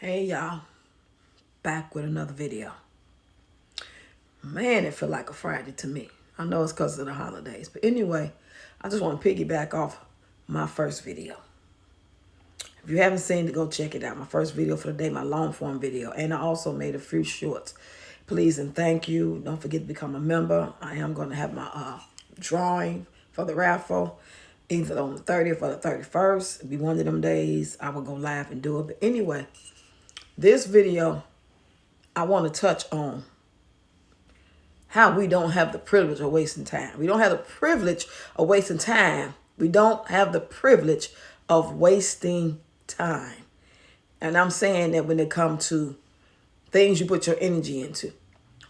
Hey y'all, back with another video. Man, it feel like a Friday to me. I know it's because of the holidays. But anyway, I just want to piggyback off my first video. If you haven't seen it, go check it out. My first video for the day, my long form video. And I also made a few shorts. Please and thank you. Don't forget to become a member. I am going to have my drawing for the raffle either on the 30th or the 31st. It'll be one of them days I will go live and do it. But anyway, this video, I want to touch on how we don't have the privilege of wasting time. We don't have the privilege of wasting time. We don't have the privilege of wasting time. And I'm saying that when it comes to things you put your energy into,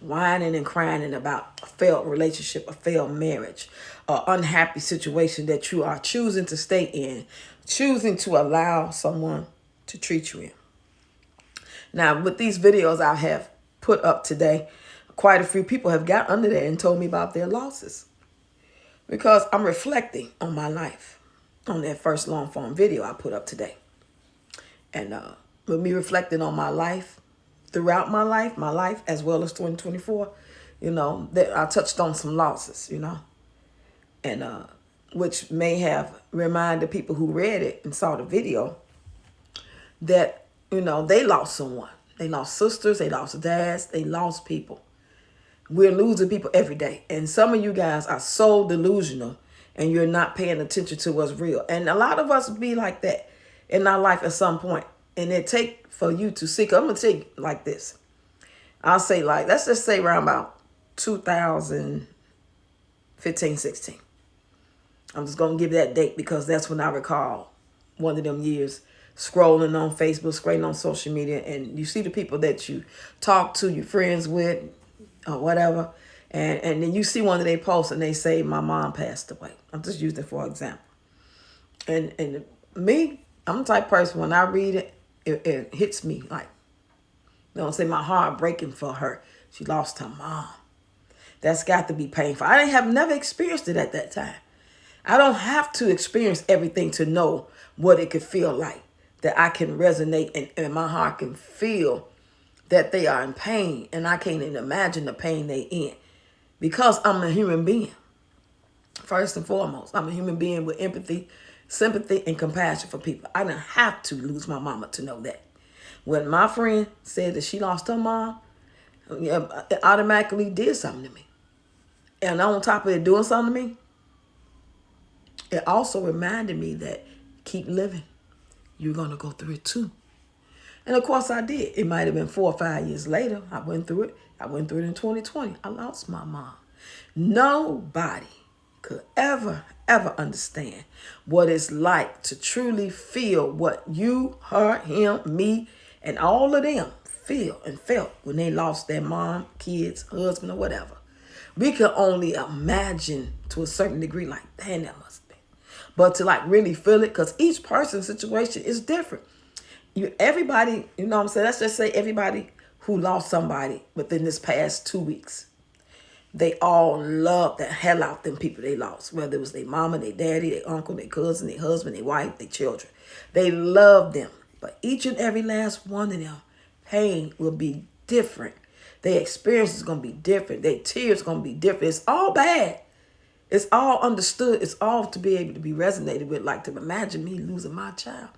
whining and crying about a failed relationship, a failed marriage, an unhappy situation that you are choosing to stay in, choosing to allow someone to treat you in. Now, with these videos I have put up today, quite a few people have got under there and told me about their losses because I'm reflecting on my life on that first long form video I put up today. And with me reflecting on my life, throughout my life as well as 2024, that I touched on some losses, and which may have reminded people who read it and saw the video that, they lost someone. They lost sisters, they lost dads, they lost people. We're losing people every day. And some of you guys are so delusional and you're not paying attention to what's real. And a lot of us be like that in our life at some point. And it take for you to seek. I'm going to take like this. I'll say let's just say around about 2015, 16. I'm just going to give that date because that's when I recall one of them years scrolling on Facebook, scrolling on social media. And you see the people that you talk to, you're friends with, or whatever, and then you see one of their posts and they say, my mom passed away. I'm just using it for example. And me, I'm the type of person, when I read it, it hits me like, say my heart breaking for her. She lost her mom. That's got to be painful. I have never experienced it at that time. I don't have to experience everything to know what it could feel like, that I can resonate and my heart can feel that they are in pain, and I can't even imagine the pain they in because I'm a human being. First and foremost, I'm a human being with empathy, sympathy, and compassion for people. I didn't have to lose my mama to know that. When my friend said that she lost her mom, it automatically did something to me. And on top of it doing something to me, it also reminded me that keep living. You're going to go through it too. And of course I did. It might have been 4 or 5 years later. I went through it. I went through it in 2020. I lost my mom. Nobody could ever understand what it's like to truly feel what you, her, him, me, and all of them feel and felt when they lost their mom, kids, husband, or whatever. We can only imagine to a certain degree, like, damn, that must be. But to really feel it, because each person's situation is different. Everybody, what I'm saying? Let's just say everybody who lost somebody within this past 2 weeks, they all love the hell out them people they lost, whether it was their mama, their daddy, their uncle, their cousin, their husband, their wife, their children. They love them. But each and every last one of them, pain will be different. Their experience is going to be different. Their tears are going to be different. It's all bad. It's all understood. It's all to be able to be resonated with, like to imagine me losing my child.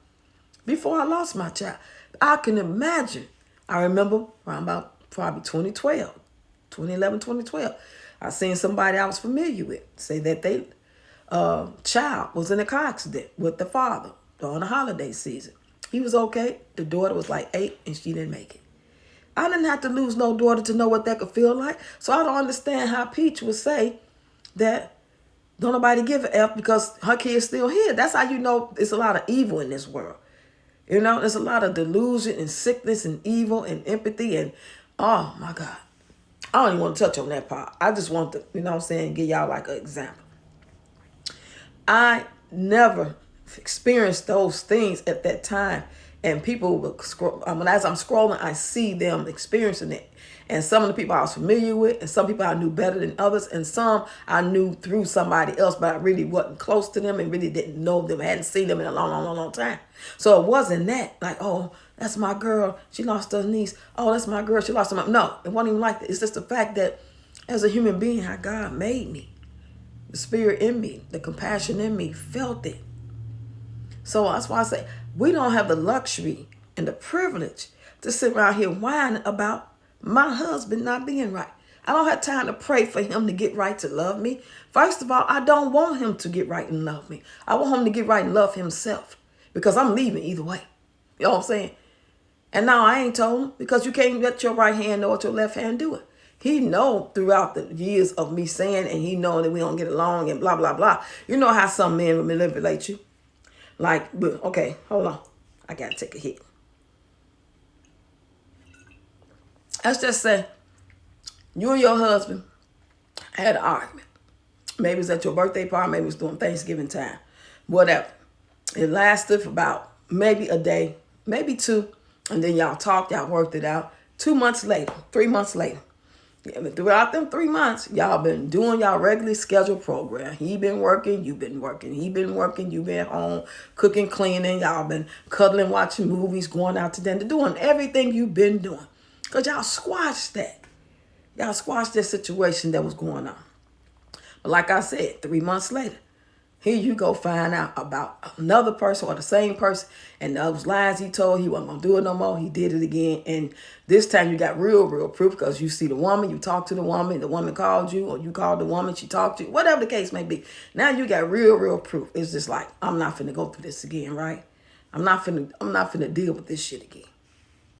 Before I lost my child, I can imagine. I remember around about probably 2011, 2012. I seen somebody I was familiar with say that they child was in a car accident with the father during the holiday season. He was okay. The daughter was like 8 and she didn't make it. I didn't have to lose no daughter to know what that could feel like. So I don't understand how Peach would say that don't nobody give a F because her kid's still here. That's how you know it's a lot of evil in this world. There's a lot of delusion and sickness and evil and empathy and, oh my God. I don't even want to touch on that part. I just want to, give y'all like an example. I never experienced those things at that time And people will scroll. As I'm scrolling, I see them experiencing it. And some of the people I was familiar with, and some people I knew better than others, and some I knew through somebody else, but I really wasn't close to them and really didn't know them. I hadn't seen them in a long, long, long, long time. So it wasn't that, like, oh, that's my girl, she lost her niece. Oh, that's my girl, she lost her mom. No, it wasn't even like that. It's just the fact that as a human being, how God made me, the spirit in me, the compassion in me, felt it. So that's why I say we don't have the luxury and the privilege to sit around here whining about my husband not being right. I don't have time to pray for him to get right to love me. First of all, I don't want him to get right and love me. I want him to get right and love himself, because I'm leaving either way. You know what I'm saying? And now I ain't told him, because you can't let your right hand know what your left hand do it. He know throughout the years of me saying, and he know that we don't get along and blah, blah, blah. You know how some men will manipulate you. Like, okay, hold on. I got to take a hit. Let's just say you and your husband had an argument. Maybe it was at your birthday party. Maybe it was during Thanksgiving time. Whatever. It lasted for about maybe a day, maybe two. And then y'all talked, y'all worked it out. 2 months later, 3 months later. Yeah, but throughout them 3 months, y'all been doing y'all regularly scheduled program. He been working, you been working. He been working, you been home, cooking, cleaning. Y'all been cuddling, watching movies, going out to dinner, doing everything you've been doing. Because y'all squashed that. Y'all squashed that situation that was going on. But like I said, 3 months later, here you go find out about another person or the same person, and those lies he told, he wasn't going to do it no more. He did it again. And this time you got real proof, because you see the woman, you talk to the woman called you, or you called the woman, she talked to you, whatever the case may be. Now you got real proof. It's just like, I'm not finna go through this again, right? I'm not finna deal with this shit again.